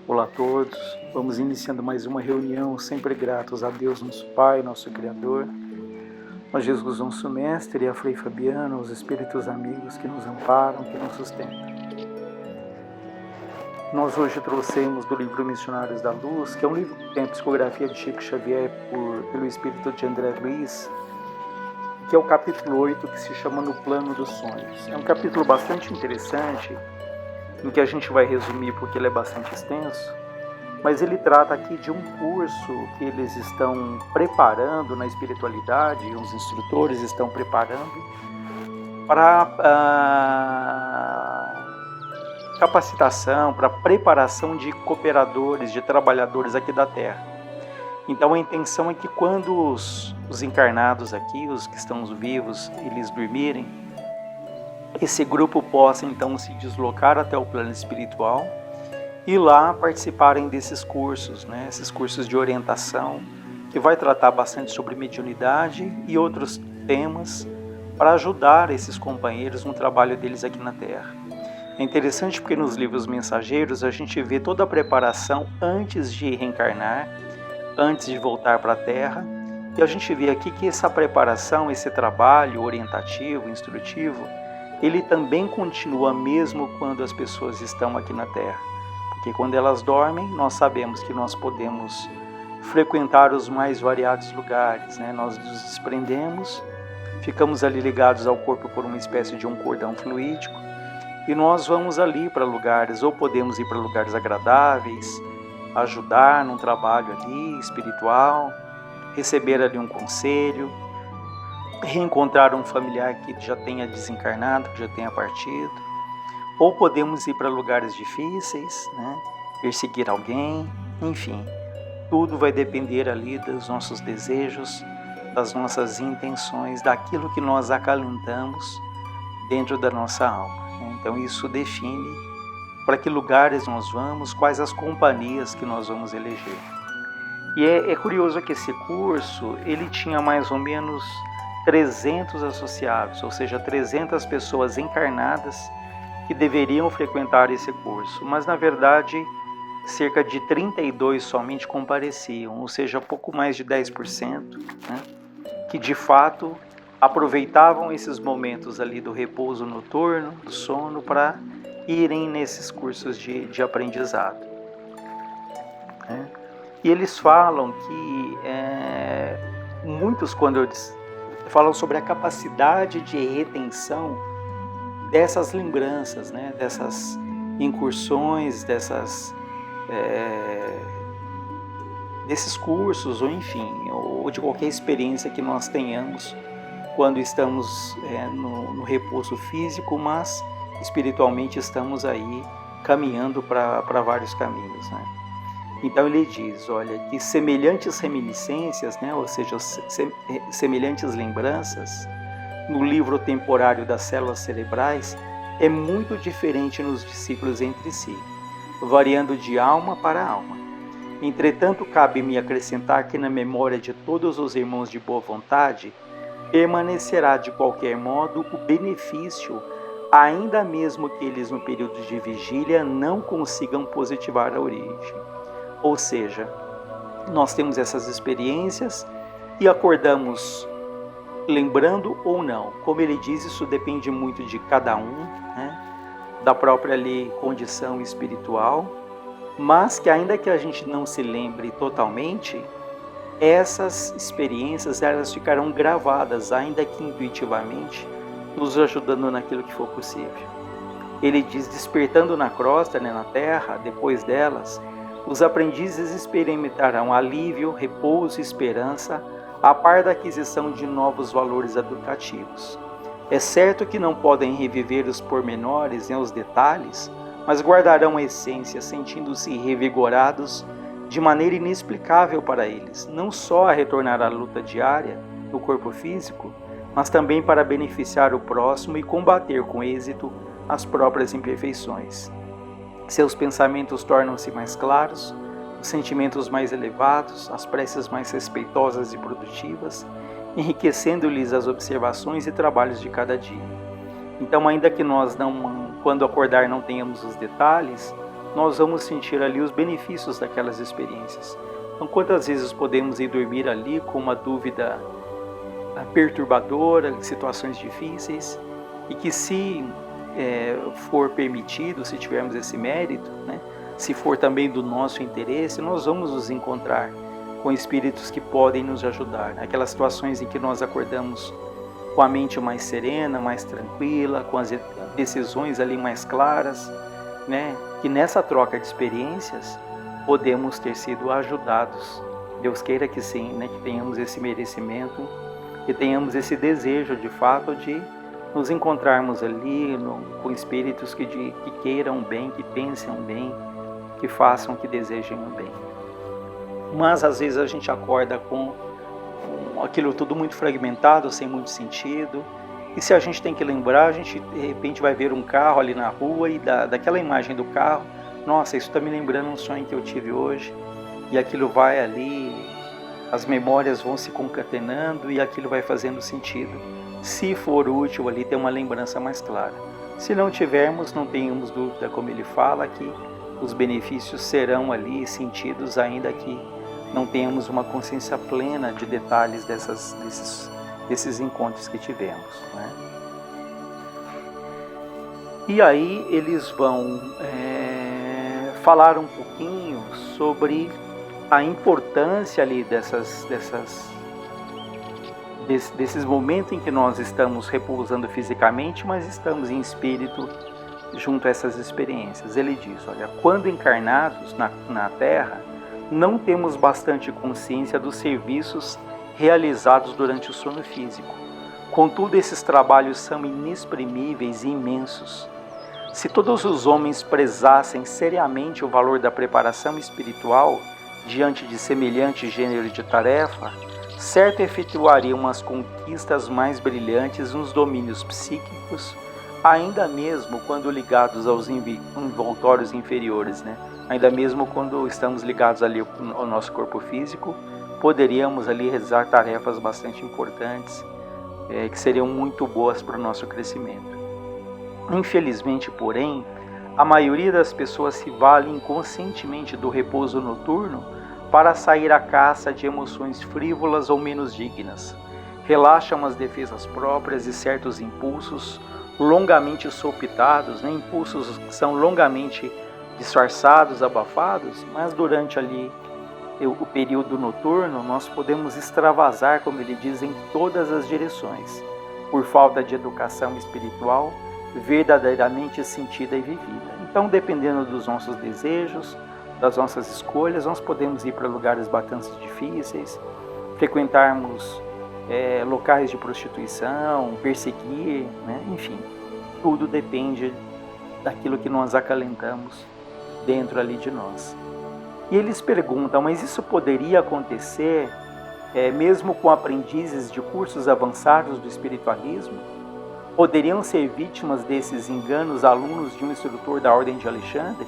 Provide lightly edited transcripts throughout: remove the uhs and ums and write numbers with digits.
Olá a todos, vamos iniciando mais uma reunião, sempre gratos a Deus, nosso Pai, nosso Criador, a Jesus, nosso Mestre, a Frei Fabiana, aos Espíritos amigos que nos amparam, que nos sustentam. Nós hoje trouxemos do livro Missionários da Luz, que é um livro que tem a psicografia de Chico Xavier pelo Espírito de André Luiz, que é o capítulo 8, que se chama No Plano dos Sonhos. É um capítulo bastante interessante, em que a gente vai resumir porque ele é bastante extenso, mas ele trata aqui de um curso que eles estão preparando na espiritualidade, os instrutores estão preparando para capacitação, para preparação de cooperadores, de trabalhadores aqui da Terra. Então a intenção é que quando os encarnados aqui, os que estão vivos, eles dormirem, esse grupo possa então se deslocar até o plano espiritual e lá participarem desses cursos, né? Esses cursos de orientação, que vai tratar bastante sobre mediunidade e outros temas para ajudar esses companheiros no trabalho deles aqui na Terra. É interessante porque nos livros mensageiros a gente vê toda a preparação antes de reencarnar, antes de voltar para a Terra, e a gente vê aqui que essa preparação, esse trabalho orientativo, instrutivo, ele também continua mesmo quando as pessoas estão aqui na Terra. Porque quando elas dormem, nós sabemos que nós podemos frequentar os mais variados lugares, né? Nós nos desprendemos, ficamos ali ligados ao corpo por uma espécie de um cordão fluídico, e nós vamos ali para lugares, ou podemos ir para lugares agradáveis, ajudar num trabalho ali espiritual, receber ali um conselho, reencontrar um familiar que já tenha desencarnado, que já tenha partido, ou podemos ir para lugares difíceis, né? Perseguir alguém, enfim, tudo vai depender ali dos nossos desejos, das nossas intenções, daquilo que nós acalentamos dentro da nossa alma, né? Então isso define para que lugares nós vamos, quais as companhias que nós vamos eleger. E é curioso que esse curso, ele tinha mais ou menos 300 associados, ou seja, 300 pessoas encarnadas que deveriam frequentar esse curso, mas na verdade cerca de 32 somente compareciam, ou seja, pouco mais de 10%, né, que de fato aproveitavam esses momentos ali do repouso noturno, do sono, para irem nesses cursos de aprendizado, né? E eles falam que muitos, quando falam sobre a capacidade de retenção dessas lembranças, né, dessas incursões, desses cursos, ou enfim, ou de qualquer experiência que nós tenhamos quando estamos no repouso físico, mas espiritualmente estamos aí caminhando para vários caminhos, né? Então ele diz, olha, que semelhantes reminiscências, né, ou seja, semelhantes lembranças, no livro temporário das células cerebrais, é muito diferente nos discípulos entre si, variando de alma para alma. Entretanto, cabe-me acrescentar que na memória de todos os irmãos de boa vontade, permanecerá de qualquer modo o benefício, ainda mesmo que eles no período de vigília não consigam positivar a origem. Ou seja, nós temos essas experiências e acordamos lembrando ou não. Como ele diz, isso depende muito de cada um, né? Da própria condição espiritual, mas que ainda que a gente não se lembre totalmente, essas experiências elas ficarão gravadas, ainda que intuitivamente, nos ajudando naquilo que for possível. Ele diz, despertando na crosta, né, na terra, depois delas, os aprendizes experimentarão alívio, repouso e esperança, a par da aquisição de novos valores educativos. É certo que não podem reviver os pormenores, os detalhes, mas guardarão a essência, sentindo-se revigorados de maneira inexplicável para eles, não só a retornar à luta diária no corpo físico, mas também para beneficiar o próximo e combater com êxito as próprias imperfeições. Seus pensamentos tornam-se mais claros, os sentimentos mais elevados, as preces mais respeitosas e produtivas, enriquecendo-lhes as observações e trabalhos de cada dia. Então, ainda que nós quando acordar não tenhamos os detalhes, nós vamos sentir ali os benefícios daquelas experiências. Então, quantas vezes podemos ir dormir ali com uma dúvida perturbadora, situações difíceis, e que se for permitido, se tivermos esse mérito, né, se for também do nosso interesse, nós vamos nos encontrar com espíritos que podem nos ajudar. Aquelas situações em que nós acordamos com a mente mais serena, mais tranquila, com as decisões ali mais claras, né, que nessa troca de experiências podemos ter sido ajudados. Deus queira que sim, né, que tenhamos esse merecimento, que tenhamos esse desejo de fato de nos encontrarmos ali com espíritos que queiram bem, que pensem bem, que façam, que desejem o bem. Mas às vezes a gente acorda com aquilo tudo muito fragmentado, sem muito sentido, e se a gente tem que lembrar, a gente de repente vai ver um carro ali na rua e daquela imagem do carro, nossa, isso está me lembrando um sonho que eu tive hoje, e aquilo vai ali, as memórias vão se concatenando e aquilo vai fazendo sentido. Se for útil ali, ter uma lembrança mais clara. Se não tivermos, não tenhamos dúvida, como ele fala, que os benefícios serão ali sentidos, ainda que não tenhamos uma consciência plena de detalhes desses encontros que tivemos, né? E aí eles vão falar um pouquinho sobre a importância ali desses momentos em que nós estamos repousando fisicamente, mas estamos em espírito junto a essas experiências. Ele diz, olha, quando encarnados na Terra, não temos bastante consciência dos serviços realizados durante o sono físico. Contudo, esses trabalhos são inexprimíveis e imensos. Se todos os homens prezassem seriamente o valor da preparação espiritual diante de semelhante gênero de tarefa, certo efetuariam as conquistas mais brilhantes nos domínios psíquicos, ainda mesmo quando ligados aos envoltórios inferiores, né? Ainda mesmo quando estamos ligados ali ao nosso corpo físico, poderíamos ali realizar tarefas bastante importantes, que seriam muito boas para o nosso crescimento. Infelizmente, porém, a maioria das pessoas se vale inconscientemente do repouso noturno para sair à caça de emoções frívolas ou menos dignas. Relaxam as defesas próprias e certos impulsos longamente sopitados, né? Impulsos que são longamente disfarçados, abafados, mas durante ali o período noturno nós podemos extravasar, como ele diz, em todas as direções, por falta de educação espiritual verdadeiramente sentida e vivida. Então, dependendo dos nossos desejos, das nossas escolhas, nós podemos ir para lugares bastante difíceis, frequentarmos locais de prostituição, perseguir, né? Enfim, tudo depende daquilo que nós acalentamos dentro ali de nós. E eles perguntam, mas isso poderia acontecer mesmo com aprendizes de cursos avançados do espiritualismo? Poderiam ser vítimas desses enganos alunos de um instrutor da Ordem de Alexandre?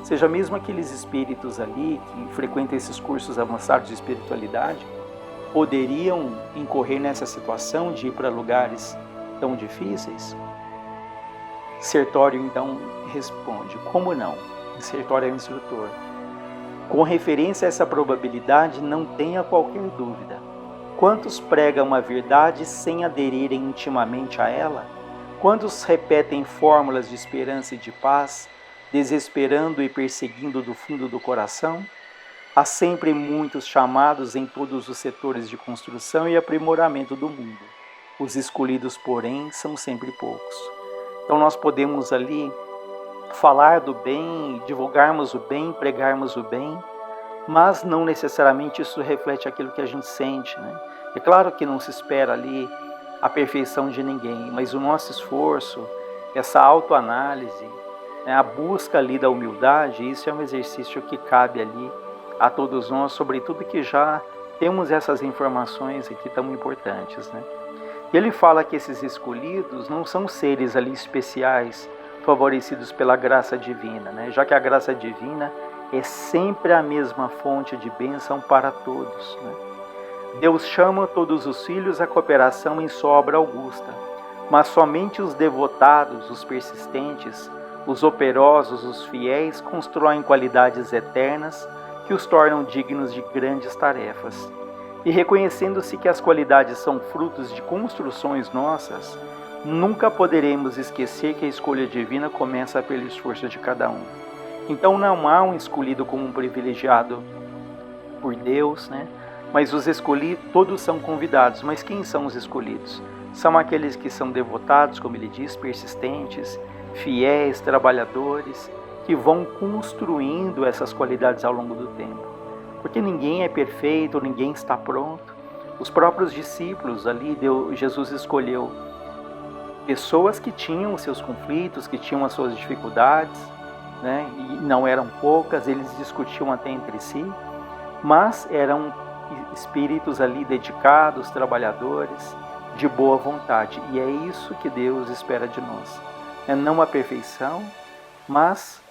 Seja mesmo aqueles espíritos ali que frequentam esses cursos avançados de espiritualidade, poderiam incorrer nessa situação de ir para lugares tão difíceis? Sertório então responde, como não? Sertório é o instrutor. Com referência a essa probabilidade, não tenha qualquer dúvida. Quantos pregam a verdade sem aderirem intimamente a ela? Quantos repetem fórmulas de esperança e de paz, desesperando e perseguindo do fundo do coração? Há sempre muitos chamados em todos os setores de construção e aprimoramento do mundo. Os escolhidos, porém, são sempre poucos. Então nós podemos ali falar do bem, divulgarmos o bem, pregarmos o bem, mas não necessariamente isso reflete aquilo que a gente sente, né? É claro que não se espera ali a perfeição de ninguém, mas o nosso esforço, essa autoanálise, a busca ali da humildade, isso é um exercício que cabe ali a todos nós, sobretudo que já temos essas informações aqui tão importantes, né? E ele fala que esses escolhidos não são seres ali especiais, favorecidos pela graça divina, né? Já que a graça divina é sempre a mesma fonte de bênção para todos, né? Deus chama todos os filhos à cooperação em sua obra augusta, mas somente os devotados, os persistentes, Os operosos, os fiéis, constroem qualidades eternas que os tornam dignos de grandes tarefas. E reconhecendo-se que as qualidades são frutos de construções nossas, nunca poderemos esquecer que a escolha divina começa pelo esforço de cada um. Então não há um escolhido como um privilegiado por Deus, né? Mas os escolhidos, todos são convidados. Mas quem são os escolhidos? São aqueles que são devotados, como ele diz, persistentes, fiéis, trabalhadores, que vão construindo essas qualidades ao longo do tempo. Porque ninguém é perfeito, ninguém está pronto. Os próprios discípulos ali, Jesus escolheu pessoas que tinham os seus conflitos, que tinham as suas dificuldades, né? E não eram poucas, eles discutiam até entre si, mas eram espíritos ali dedicados, trabalhadores, de boa vontade. E é isso que Deus espera de nós. É não a perfeição, mas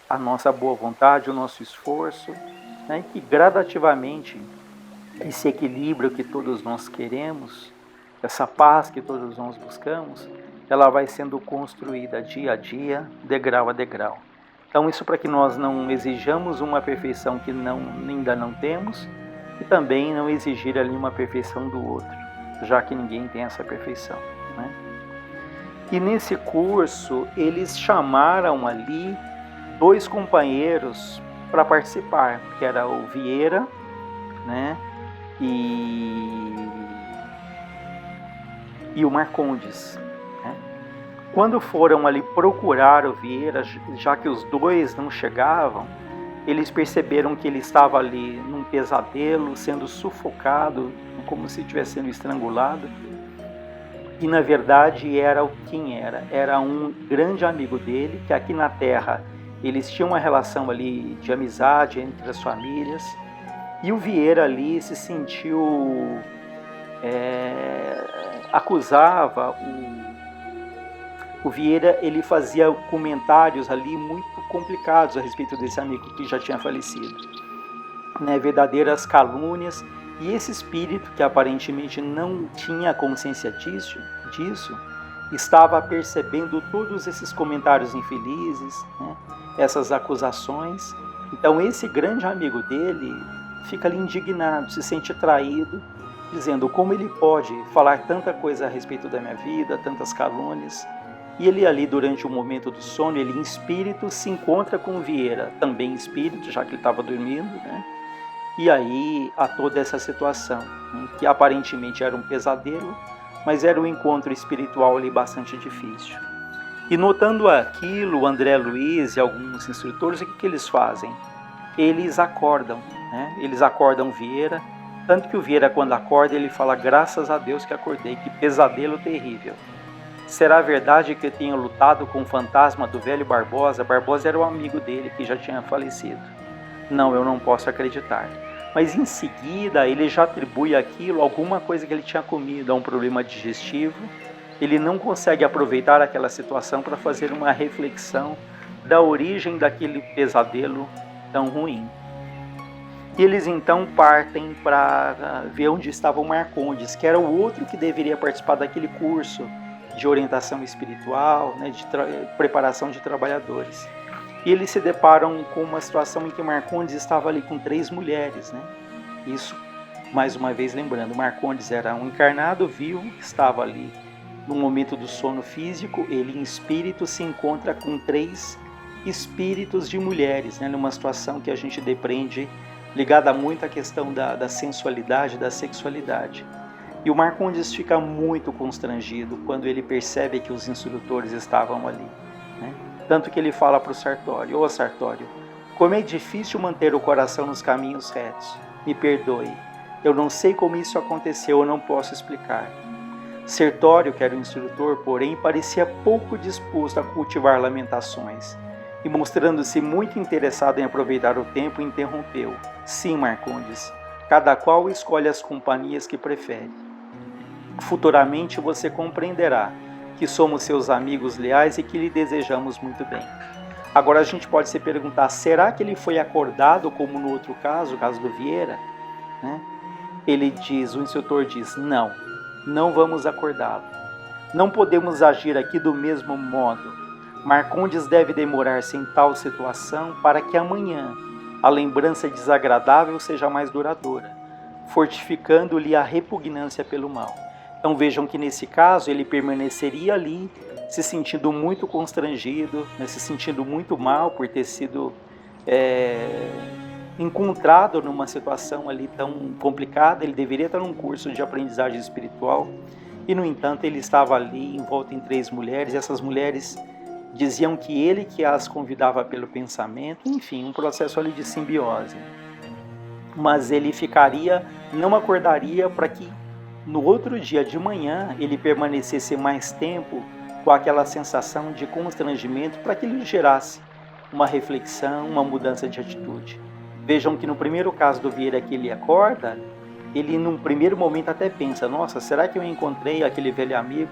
a nossa boa vontade, o nosso esforço, né? Que gradativamente esse equilíbrio que todos nós queremos, essa paz que todos nós buscamos, ela vai sendo construída dia a dia, degrau a degrau. Então isso para que nós não exijamos uma perfeição que ainda não temos, e também não exigir ali uma perfeição do outro, já que ninguém tem essa perfeição, né? E nesse curso eles chamaram ali 2 companheiros para participar, que era o Vieira, né, e o Marcondes, né? Quando foram ali procurar o Vieira, já que os 2 não chegavam, eles perceberam que ele estava ali num pesadelo, sendo sufocado, como se estivesse sendo estrangulado. E na verdade era quem era? Era um grande amigo dele, que aqui na Terra eles tinham uma relação ali de amizade entre as famílias. E o Vieira ali se sentiu, acusava o Vieira, ele fazia comentários ali muito complicados a respeito desse amigo que já tinha falecido, né? Verdadeiras calúnias. E esse espírito, que aparentemente não tinha consciência disso, estava percebendo todos esses comentários infelizes, né? Essas acusações. Então esse grande amigo dele fica ali indignado, se sente traído, dizendo como ele pode falar tanta coisa a respeito da minha vida, tantas calúnias. E ele ali, durante o momento do sono, ele em espírito se encontra com o Vieira, também em espírito, já que ele estava dormindo, né? E aí há toda essa situação, né, que aparentemente era um pesadelo, mas era um encontro espiritual ali bastante difícil. E notando aquilo, o André Luiz e alguns instrutores, o que eles fazem? Eles acordam, né? Eles acordam Vieira, tanto que o Vieira, quando acorda, ele fala: graças a Deus que acordei, que pesadelo terrível. Será verdade que eu tenha lutado com o fantasma do velho Barbosa? Barbosa era um amigo dele que já tinha falecido. Não, eu não posso acreditar. Mas em seguida ele já atribui aquilo a alguma coisa que ele tinha comido, a um problema digestivo. Ele não consegue aproveitar aquela situação para fazer uma reflexão da origem daquele pesadelo tão ruim. E eles então partem para ver onde estava o Marcondes, que era o outro que deveria participar daquele curso de orientação espiritual, né, de preparação de trabalhadores. E eles se deparam com uma situação em que Marcondes estava ali com 3 mulheres, né? Isso, mais uma vez lembrando, Marcondes era um encarnado vivo, que estava ali no momento do sono físico. Ele em espírito se encontra com 3 espíritos de mulheres, né? Numa situação que a gente depreende, ligada muito à questão da sensualidade, da sexualidade. E o Marcondes fica muito constrangido quando ele percebe que os instrutores estavam ali, né? Tanto que ele fala para o Sartório: ô Sartório, como é difícil manter o coração nos caminhos retos. Me perdoe, eu não sei como isso aconteceu, eu não posso explicar. Sertório, que era o instrutor, porém, parecia pouco disposto a cultivar lamentações, e mostrando-se muito interessado em aproveitar o tempo, interrompeu: sim, Marcondes, cada qual escolhe as companhias que prefere. Futuramente você compreenderá que somos seus amigos leais e que lhe desejamos muito bem. Agora a gente pode se perguntar: será que ele foi acordado como no outro caso, o caso do Vieira, né? O instrutor diz: não vamos acordá-lo. Não podemos agir aqui do mesmo modo. Marcondes deve demorar-se em tal situação para que amanhã a lembrança desagradável seja mais duradoura, fortificando-lhe a repugnância pelo mal. Então vejam que nesse caso ele permaneceria ali, se sentindo muito constrangido, né, se sentindo muito mal por ter sido encontrado numa situação ali tão complicada. Ele deveria estar num curso de aprendizagem espiritual e, no entanto, ele estava ali envolto em 3 mulheres, e essas mulheres diziam que ele que as convidava pelo pensamento, enfim, um processo ali de simbiose. Mas ele não acordaria para que no outro dia de manhã ele permanecesse mais tempo com aquela sensação de constrangimento, para que lhe gerasse uma reflexão, uma mudança de atitude. Vejam que no primeiro caso do Vieira, que ele acorda, ele num primeiro momento até pensa, nossa, será que eu encontrei aquele velho amigo?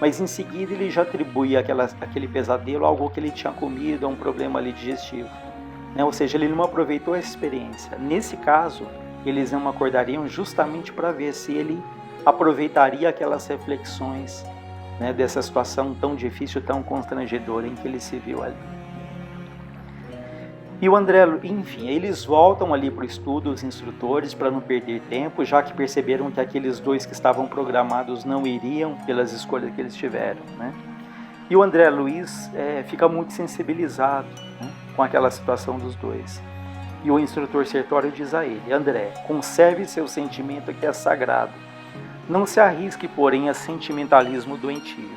Mas em seguida ele já atribui aquele pesadelo a algo que ele tinha comido, a um problema ali digestivo, né? Ou seja, ele não aproveitou essa experiência. Nesse caso, eles não acordariam justamente para ver se ele aproveitaria aquelas reflexões, né, dessa situação tão difícil, tão constrangedora em que ele se viu ali. E o André, enfim, eles voltam ali para o estudo, os instrutores, para não perder tempo, já que perceberam que aqueles 2 que estavam programados não iriam pelas escolhas que eles tiveram, né? E o André Luiz fica muito sensibilizado, né, com aquela situação dos 2. E o instrutor Sertório diz a ele, André, conserve seu sentimento que é sagrado. Não se arrisque, porém, a sentimentalismo doentio.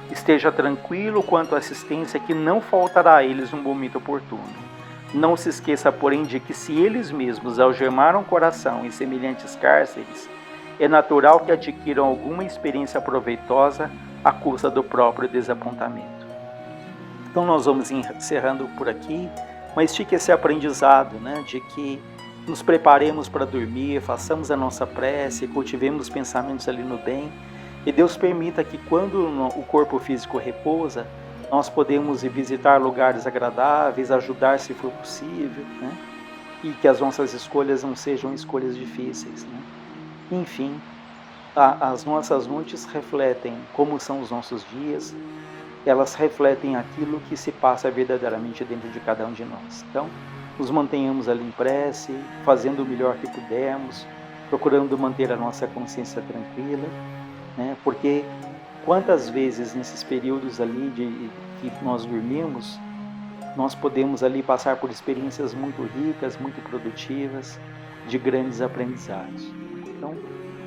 Esteja tranquilo quanto à assistência que não faltará a eles no momento oportuno. Não se esqueça, porém, de que se eles mesmos algemaram o coração em semelhantes cárceres, é natural que adquiram alguma experiência proveitosa à custa do próprio desapontamento. Então nós vamos encerrando por aqui, mas fica esse aprendizado, né, de que nos preparemos para dormir, façamos a nossa prece, cultivemos pensamentos ali no bem, e Deus permita que quando o corpo físico repousa, nós podemos ir visitar lugares agradáveis, ajudar se for possível, né? E que as nossas escolhas não sejam escolhas difíceis, né? Enfim, as nossas noites refletem como são os nossos dias, elas refletem aquilo que se passa verdadeiramente dentro de cada um de nós. Então, nos mantenhamos ali em prece, fazendo o melhor que pudermos, procurando manter a nossa consciência tranquila, né? Porque quantas vezes nesses períodos ali que nós dormimos, nós podemos ali passar por experiências muito ricas, muito produtivas, de grandes aprendizados. Então,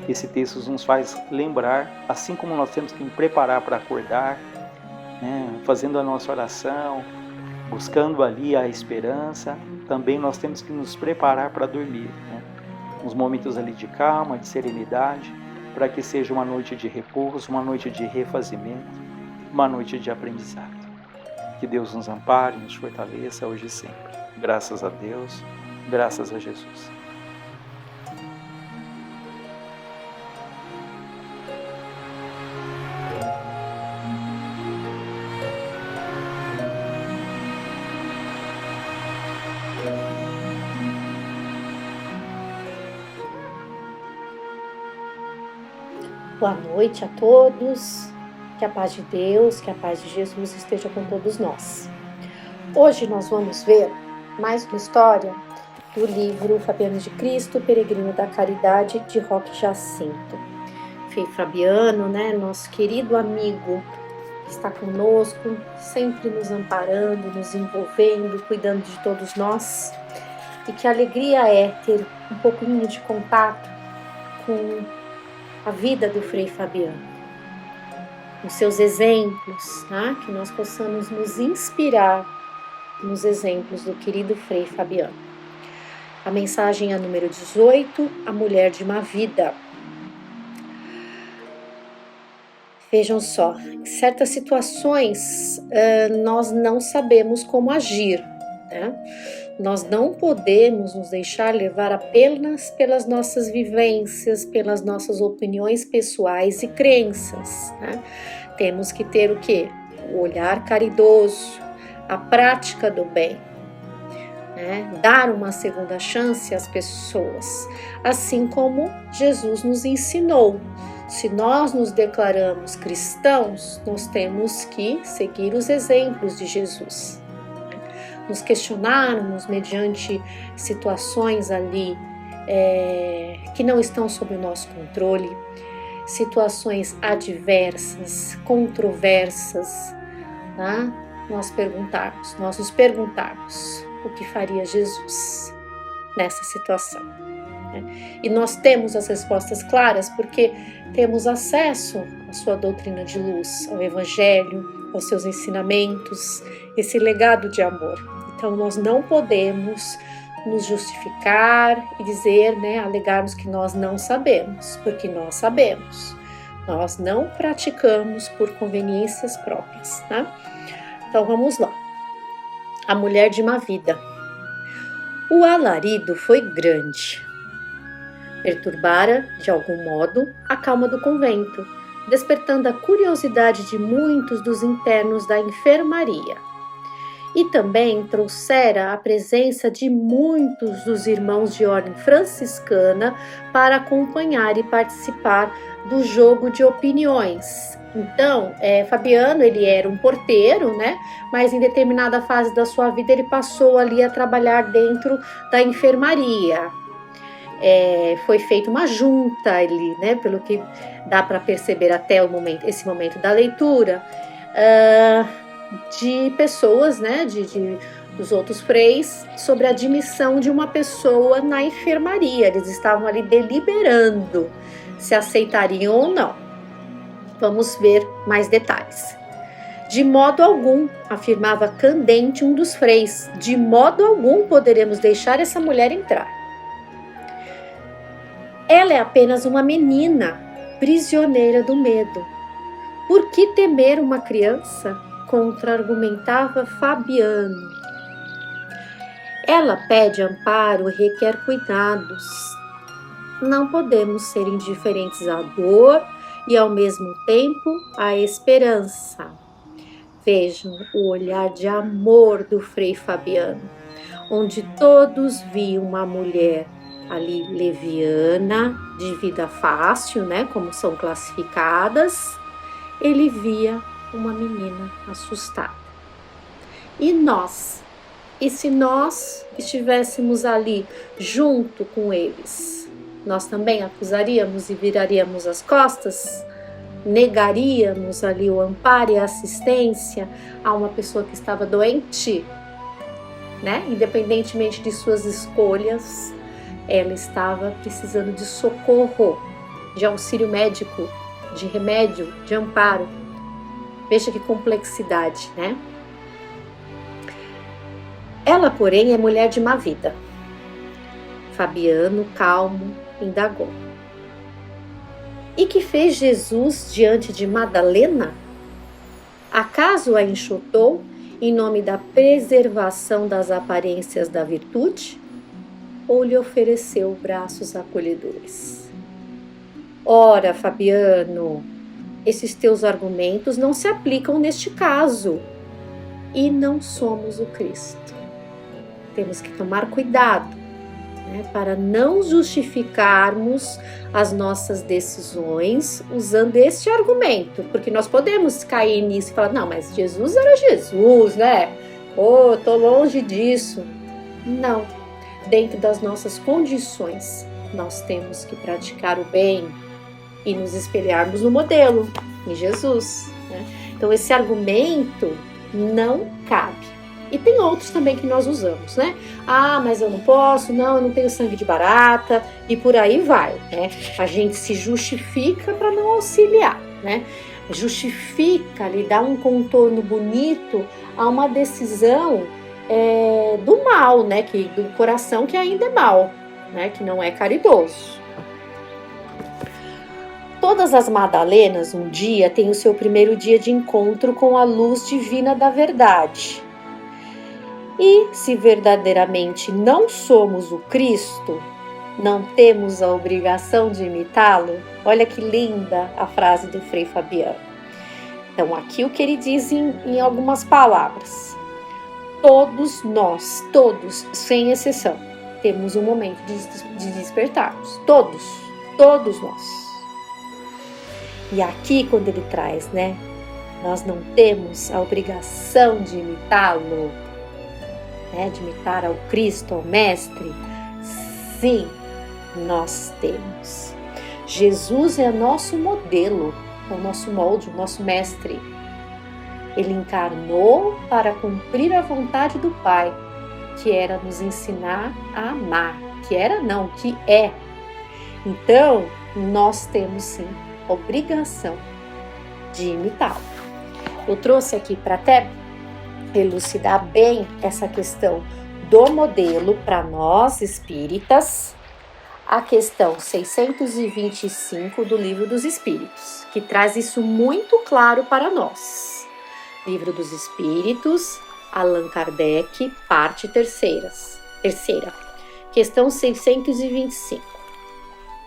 esse texto nos faz lembrar, assim como nós temos que nos preparar para acordar, né, fazendo a nossa oração, buscando ali a esperança, também nós temos que nos preparar para dormir, né? Uns momentos ali de calma, de serenidade, para que seja uma noite de repouso, uma noite de refazimento, uma noite de aprendizado. Que Deus nos ampare, nos fortaleça hoje e sempre. Graças a Deus, graças a Jesus. Boa noite a todos, que a paz de Deus, que a paz de Jesus esteja com todos nós. Hoje nós vamos ver mais uma história do livro Fabiano de Cristo, Peregrino da Caridade, de Roque Jacinto. Frei Fabiano, né, nosso querido amigo, que está conosco, sempre nos amparando, nos envolvendo, cuidando de todos nós. E que alegria é ter um pouquinho de contato com a vida do Frei Fabiano, os seus exemplos, tá? Que nós possamos nos inspirar nos exemplos do querido Frei Fabiano. A mensagem é a número 18, a mulher de uma vida. Vejam só, em certas situações nós não sabemos como agir, né? Nós não podemos nos deixar levar apenas pelas nossas vivências, pelas nossas opiniões pessoais e crenças, né? Temos que ter o quê? O olhar caridoso, a prática do bem, né? Dar uma segunda chance às pessoas, assim como Jesus nos ensinou. Se nós nos declaramos cristãos, nós temos que seguir os exemplos de Jesus. Nos questionarmos mediante situações ali que não estão sob o nosso controle, situações adversas, controversas, tá? Nós nos perguntarmos o que faria Jesus nessa situação. Né? E nós temos as respostas claras porque temos acesso à sua doutrina de luz, ao Evangelho, aos seus ensinamentos, esse legado de amor. Então nós não podemos nos justificar e dizer, né, alegarmos que nós não sabemos, porque nós sabemos. Nós não praticamos por conveniências próprias, né? Então vamos lá. A mulher de má vida. O alarido foi grande. Perturbara, de algum modo, a calma do convento, despertando a curiosidade de muitos dos internos da enfermaria. E também trouxera a presença de muitos dos irmãos de ordem franciscana para acompanhar e participar do jogo de opiniões. Então, Fabiano, ele era um porteiro, né? Mas em determinada fase da sua vida ele passou ali a trabalhar dentro da enfermaria. Foi feita uma junta ali, né? Pelo que dá para perceber até esse momento da leitura, de pessoas, né, dos outros freis, sobre a admissão de uma pessoa na enfermaria. Eles estavam ali deliberando se aceitariam ou não. Vamos ver mais detalhes. De modo algum, afirmava candente um dos freis, de modo algum poderemos deixar essa mulher entrar. Ela é apenas uma menina, prisioneira do medo. Por que temer uma criança? Contra-argumentava Fabiano. Ela pede amparo e requer cuidados. Não podemos ser indiferentes à dor e, ao mesmo tempo, à esperança. Vejam o olhar de amor do Frei Fabiano, onde todos viam uma mulher ali leviana, de vida fácil, né, como são classificadas. Ele via uma menina assustada. E nós? E se nós estivéssemos ali junto com eles, nós também acusaríamos e viraríamos as costas? Negaríamos ali o amparo e a assistência a uma pessoa que estava doente? Né? Independentemente de suas escolhas, ela estava precisando de socorro, de auxílio médico, de remédio, de amparo. Veja que complexidade, né? Ela, porém, é mulher de má vida. Fabiano, calmo, indagou. E que fez Jesus diante de Madalena? Acaso a enxotou em nome da preservação das aparências da virtude? Ou lhe ofereceu braços acolhedores? Ora, Fabiano, esses teus argumentos não se aplicam neste caso. E não somos o Cristo. Temos que tomar cuidado, né, para não justificarmos as nossas decisões usando este argumento. Porque nós podemos cair nisso e falar, não, mas Jesus era Jesus, né? Tô longe disso. Não. Dentro das nossas condições, nós temos que praticar o bem e nos espelharmos no modelo, em Jesus, né? Então esse argumento não cabe. E tem outros também que nós usamos, né? Ah, mas eu não posso, não, eu não tenho sangue de barata, e por aí vai, né? A gente se justifica para não auxiliar, né? Justifica, lhe dá um contorno bonito a uma decisão do mal, né? Do coração que ainda é mal, né? Que não é caridoso. Todas as Madalenas, um dia, têm o seu primeiro dia de encontro com a luz divina da verdade. E se verdadeiramente não somos o Cristo, não temos a obrigação de imitá-lo? Olha que linda a frase do Frei Fabiano. Então, aqui o que ele diz em algumas palavras. Todos nós, todos, sem exceção, temos um momento de despertarmos. Todos nós. E aqui quando ele traz, né? Nós não temos a obrigação de imitá-lo, né? De imitar ao Cristo, ao Mestre. Sim, nós temos. Jesus é nosso modelo, é o nosso molde, o nosso mestre. Ele encarnou para cumprir a vontade do Pai, que era nos ensinar a amar. Que era não, que é. Então, nós temos sim obrigação de imitá-lo. Eu trouxe aqui para até elucidar bem essa questão do modelo para nós espíritas, a questão 625 do Livro dos Espíritos, que traz isso muito claro para nós. Livro dos Espíritos, Allan Kardec, parte terceira. Questão 625.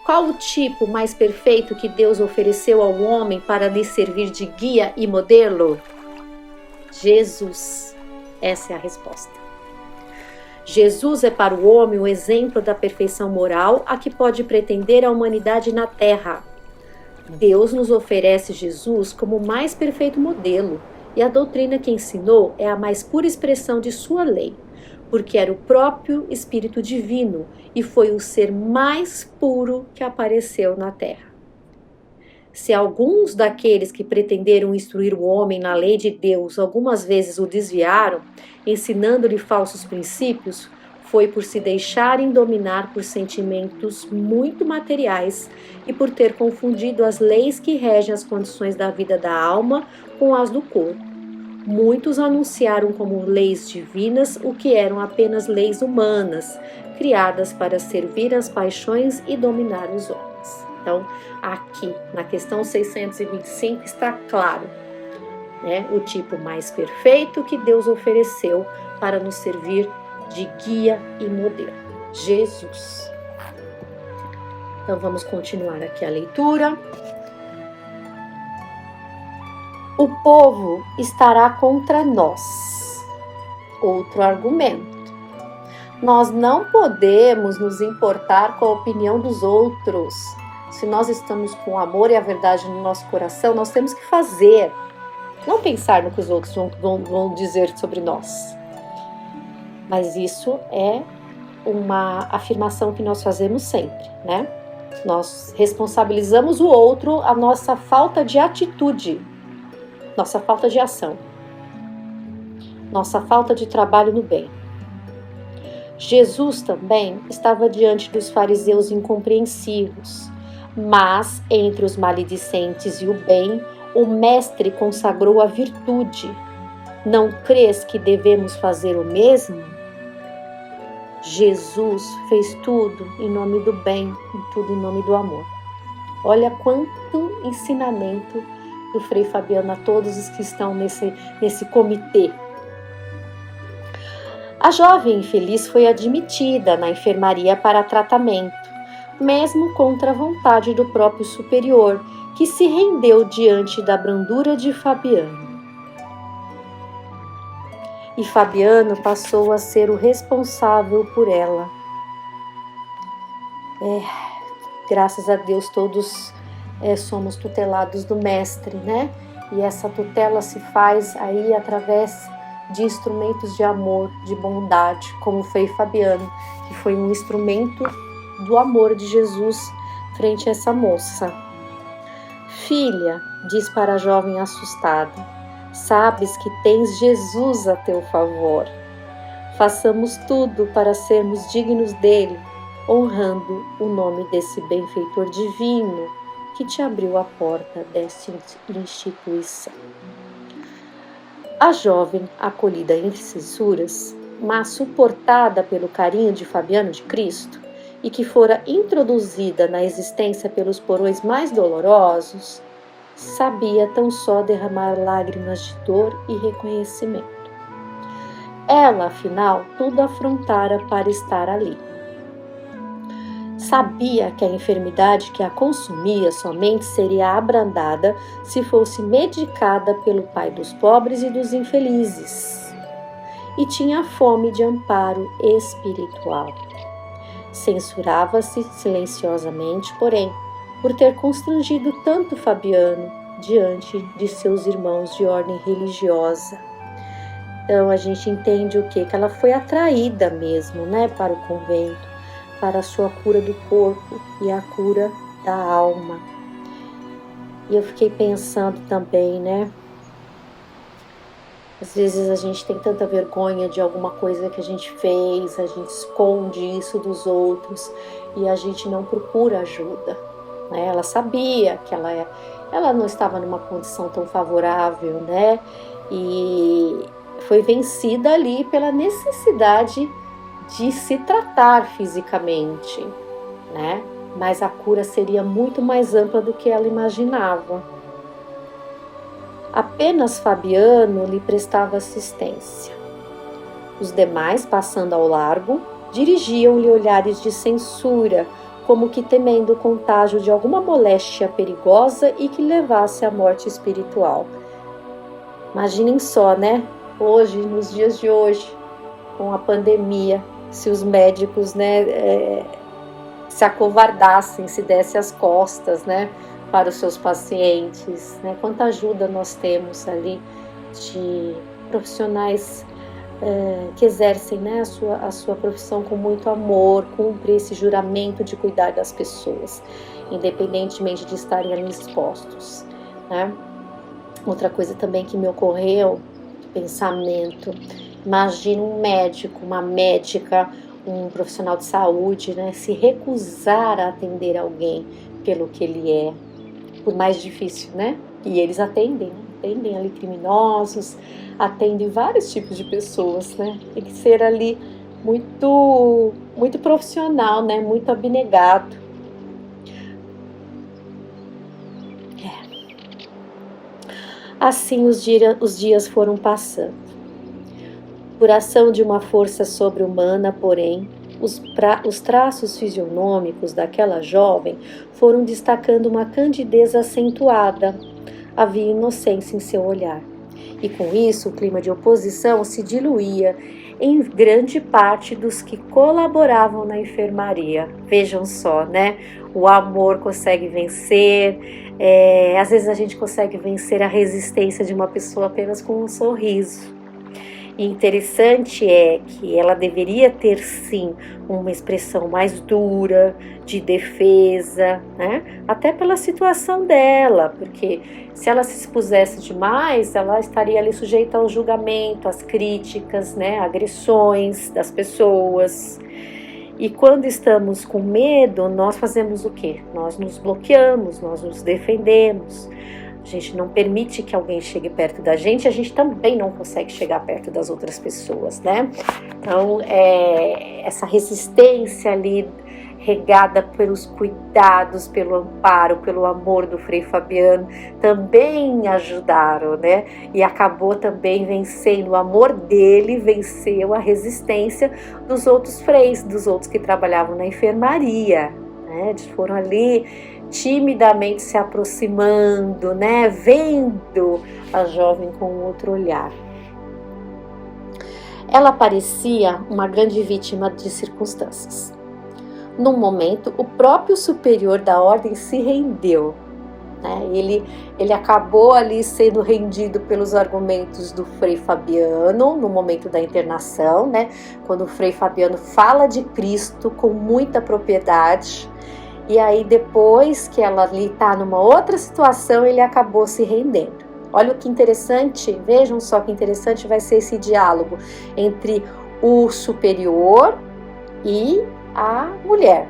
Qual o tipo mais perfeito que Deus ofereceu ao homem para lhe servir de guia e modelo? Jesus. Essa é a resposta. Jesus é para o homem o exemplo da perfeição moral a que pode pretender a humanidade na Terra. Deus nos oferece Jesus como o mais perfeito modelo, e a doutrina que ensinou é a mais pura expressão de sua lei, porque era o próprio Espírito Divino e foi o ser mais puro que apareceu na Terra. Se alguns daqueles que pretenderam instruir o homem na lei de Deus algumas vezes o desviaram, ensinando-lhe falsos princípios, foi por se deixarem dominar por sentimentos muito materiais e por ter confundido as leis que regem as condições da vida da alma com as do corpo. Muitos anunciaram como leis divinas o que eram apenas leis humanas, criadas para servir as paixões e dominar os homens. Então, aqui na questão 625 está claro, né, o tipo mais perfeito que Deus ofereceu para nos servir de guia e modelo, Jesus. Então, vamos continuar aqui a leitura. O povo estará contra nós. Outro argumento. Nós não podemos nos importar com a opinião dos outros. Se nós estamos com o amor e a verdade no nosso coração, nós temos que fazer. Não pensar no que os outros vão dizer sobre nós. Mas isso é uma afirmação que nós fazemos sempre, né? Nós responsabilizamos o outro a nossa falta de atitude, nossa falta de ação, nossa falta de trabalho no bem. Jesus também estava diante dos fariseus incompreensivos, mas entre os maledicentes e o bem, o Mestre consagrou a virtude. Não crês que devemos fazer o mesmo? Jesus fez tudo em nome do bem e tudo em nome do amor. Olha quanto ensinamento do Frei Fabiano a todos os que estão nesse comitê. A jovem infeliz foi admitida na enfermaria para tratamento, mesmo contra a vontade do próprio superior, que se rendeu diante da brandura de Fabiano. E Fabiano passou a ser o responsável por ela. Graças a Deus todos somos tutelados do Mestre, né? E essa tutela se faz aí através de instrumentos de amor, de bondade, como foi Fabiano, que foi um instrumento do amor de Jesus frente a essa moça. Filha, diz para a jovem assustada, sabes que tens Jesus a teu favor. Façamos tudo para sermos dignos dele, honrando o nome desse benfeitor divino que te abriu a porta desta instituição. A jovem, acolhida entre censuras, mas suportada pelo carinho de Fabiano de Cristo, e que fora introduzida na existência pelos porões mais dolorosos, sabia tão só derramar lágrimas de dor e reconhecimento. Ela, afinal, tudo afrontara para estar ali. Sabia que a enfermidade que a consumia somente seria abrandada se fosse medicada pelo Pai dos pobres e dos infelizes. E tinha fome de amparo espiritual. Censurava-se silenciosamente, porém, por ter constrangido tanto Fabiano diante de seus irmãos de ordem religiosa. Então a gente entende o quê? Que ela foi atraída mesmo, né, para o convento, para a sua cura do corpo e a cura da alma. E eu fiquei pensando também, né, às vezes a gente tem tanta vergonha de alguma coisa que a gente fez, a gente esconde isso dos outros e a gente não procura ajuda, né? Ela sabia que ela não estava numa condição tão favorável, né? E foi vencida ali pela necessidade de se tratar fisicamente, né? Mas a cura seria muito mais ampla do que ela imaginava. Apenas Fabiano lhe prestava assistência. Os demais, passando ao largo, dirigiam-lhe olhares de censura, como que temendo o contágio de alguma moléstia perigosa e que levasse à morte espiritual. Imaginem só, né? Hoje, nos dias de hoje, com a pandemia, se os médicos, né, se acovardassem, se dessem as costas, né, para os seus pacientes, né? Quanta ajuda nós temos ali de profissionais que exercem, né, a sua profissão com muito amor, cumpre esse juramento de cuidar das pessoas, independentemente de estarem ali expostos, né? Outra coisa também que me ocorreu, pensamento, imagina um médico, uma médica, um profissional de saúde, né, se recusar a atender alguém pelo que ele é, por mais difícil, né? E eles atendem ali criminosos, atendem vários tipos de pessoas, né? Tem que ser ali muito, muito profissional, né? Muito abnegado. Assim os dias foram passando. Por ação de uma força sobre-humana, porém, os traços fisionômicos daquela jovem foram destacando uma candidez acentuada. Havia inocência em seu olhar. E com isso o clima de oposição se diluía em grande parte dos que colaboravam na enfermaria. Vejam só, né? O amor consegue vencer. Às vezes a gente consegue vencer a resistência de uma pessoa apenas com um sorriso. E interessante é que ela deveria ter, sim, uma expressão mais dura, de defesa, né? Até pela situação dela, porque se ela se expusesse demais, ela estaria ali sujeita ao julgamento, às críticas, né? Agressões das pessoas. E quando estamos com medo, nós fazemos o quê? Nós nos bloqueamos, nós nos defendemos. A gente não permite que alguém chegue perto da gente, a gente também não consegue chegar perto das outras pessoas, né? Então, essa resistência ali, regada pelos cuidados, pelo amparo, pelo amor do Frei Fabiano, também ajudaram, né? E acabou também vencendo, o amor dele venceu a resistência dos outros freis, dos outros que trabalhavam na enfermaria, né? Eles foram ali timidamente se aproximando, né? Vendo a jovem com outro olhar. Ela parecia uma grande vítima de circunstâncias. Num momento, o próprio superior da ordem se rendeu, né? Ele acabou ali sendo rendido pelos argumentos do Frei Fabiano no momento da internação, né? Quando o Frei Fabiano fala de Cristo com muita propriedade. E aí depois que ela ali está numa outra situação, ele acabou se rendendo. Olha o que interessante, vejam só que interessante vai ser esse diálogo entre o superior e a mulher.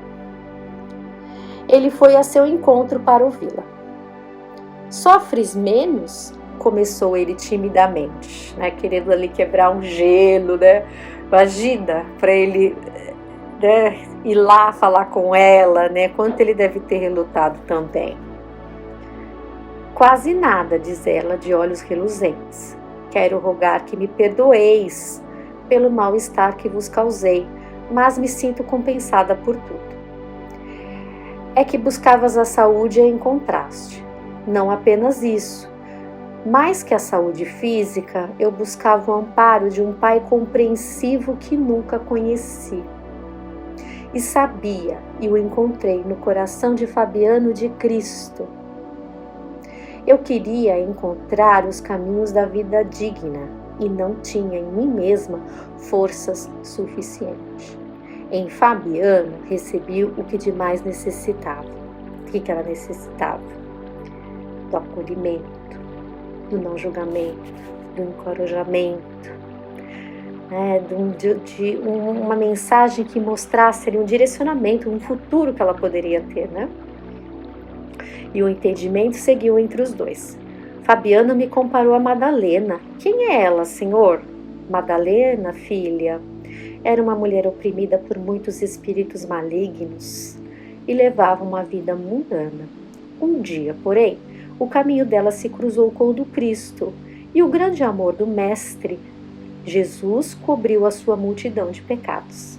Ele foi a seu encontro para ouvi-la. Sofres menos? Começou ele timidamente, né, querendo ali quebrar um gelo, né? Imagina, para ele, né, ir lá falar com ela, né? Quanto ele deve ter relutado também. Quase nada, diz ela, de olhos reluzentes. Quero rogar que me perdoeis pelo mal-estar que vos causei, mas me sinto compensada por tudo. É que buscavas a saúde e a encontraste. Não apenas isso. Mais que a saúde física, eu buscava o amparo de um pai compreensivo que nunca conheci. e sabia, e o encontrei no coração de Fabiano de Cristo. Eu queria encontrar os caminhos da vida digna e não tinha em mim mesma forças suficientes. Em Fabiano recebi o que de mais necessitava. O que ela necessitava? Do acolhimento, do não julgamento, do encorajamento, de uma mensagem que mostrasse ali um direcionamento, um futuro que ela poderia ter, né? E o entendimento seguiu entre os dois. Fabiano me comparou a Madalena. Quem é ela, senhor? Madalena, filha, era uma mulher oprimida por muitos espíritos malignos e levava uma vida mundana. Um dia, porém, o caminho dela se cruzou com o do Cristo, e o grande amor do Mestre Jesus cobriu a sua multidão de pecados.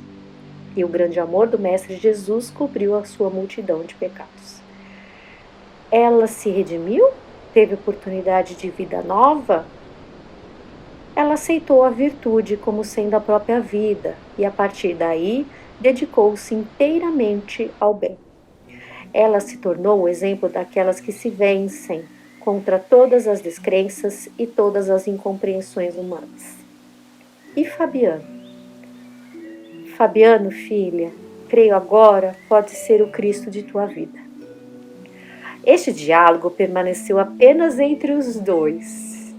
E o grande amor do Mestre Jesus cobriu a sua multidão de pecados. Ela se redimiu? Teve oportunidade de vida nova? Ela aceitou a virtude como sendo a própria vida e, a partir daí, dedicou-se inteiramente ao bem. Ela se tornou o exemplo daquelas que se vencem contra todas as descrenças e todas as incompreensões humanas. E Fabiano? Fabiano, filha, creio agora pode ser o Cristo de tua vida. Este diálogo permaneceu apenas entre os dois.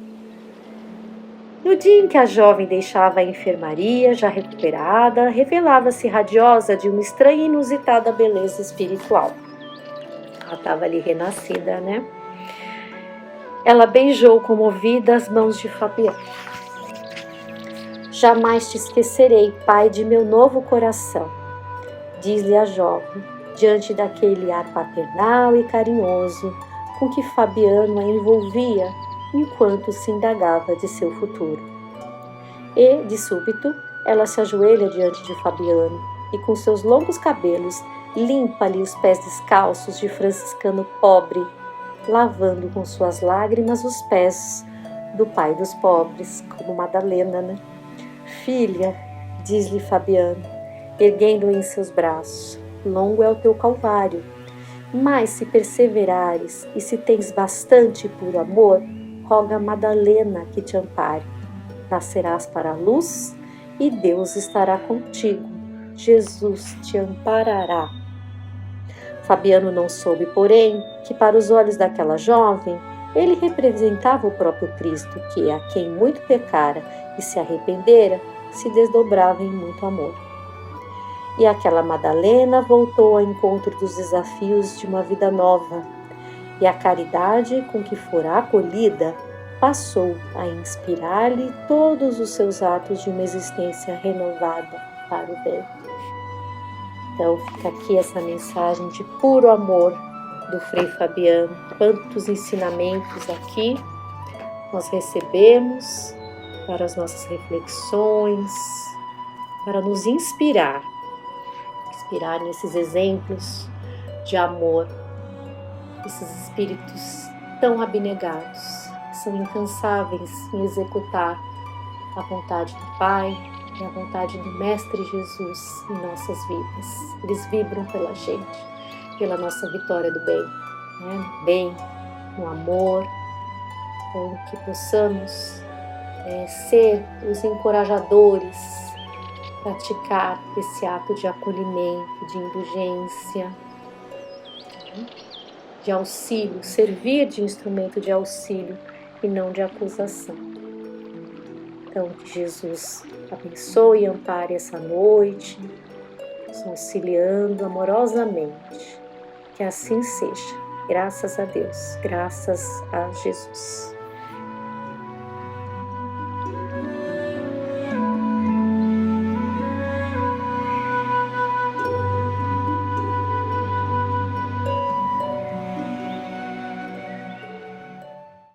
No dia em que a jovem deixava a enfermaria, já recuperada, revelava-se radiosa de uma estranha e inusitada beleza espiritual. Ela estava ali renascida, né? Ela beijou comovida as mãos de Fabiano. Jamais te esquecerei, pai de meu novo coração, diz-lhe a jovem, diante daquele ar paternal e carinhoso com que Fabiano a envolvia enquanto se indagava de seu futuro. E, de súbito, ela se ajoelha diante de Fabiano e, com seus longos cabelos, limpa-lhe os pés descalços de franciscano pobre, lavando com suas lágrimas os pés do pai dos pobres, como Madalena, né? Filha, diz-lhe Fabiano, erguendo-o em seus braços, longo é o teu calvário, mas se perseverares e se tens bastante puro amor, roga a Madalena que te ampare. Nascerás para a luz e Deus estará contigo. Jesus te amparará. Fabiano não soube, porém, que para os olhos daquela jovem, ele representava o próprio Cristo, que, a quem muito pecara e se arrependera, se desdobrava em muito amor. E aquela Madalena voltou ao encontro dos desafios de uma vida nova, e a caridade com que fora acolhida passou a inspirar-lhe todos os seus atos de uma existência renovada para o bem. Então fica aqui essa mensagem de puro amor do Frei Fabiano. Quantos ensinamentos aqui nós recebemos para as nossas reflexões, para nos inspirar nesses exemplos de amor, esses espíritos tão abnegados, que são incansáveis em executar a vontade do Pai e a vontade do Mestre Jesus em nossas vidas. Eles vibram pela gente, pela nossa vitória do bem, né? Bem, no amor, então que possamos ser os encorajadores, praticar esse ato de acolhimento, de indulgência, de auxílio, servir de instrumento de auxílio e não de acusação. Então, que Jesus abençoe e ampare essa noite, nos auxiliando amorosamente. Que assim seja. Graças a Deus, graças a Jesus.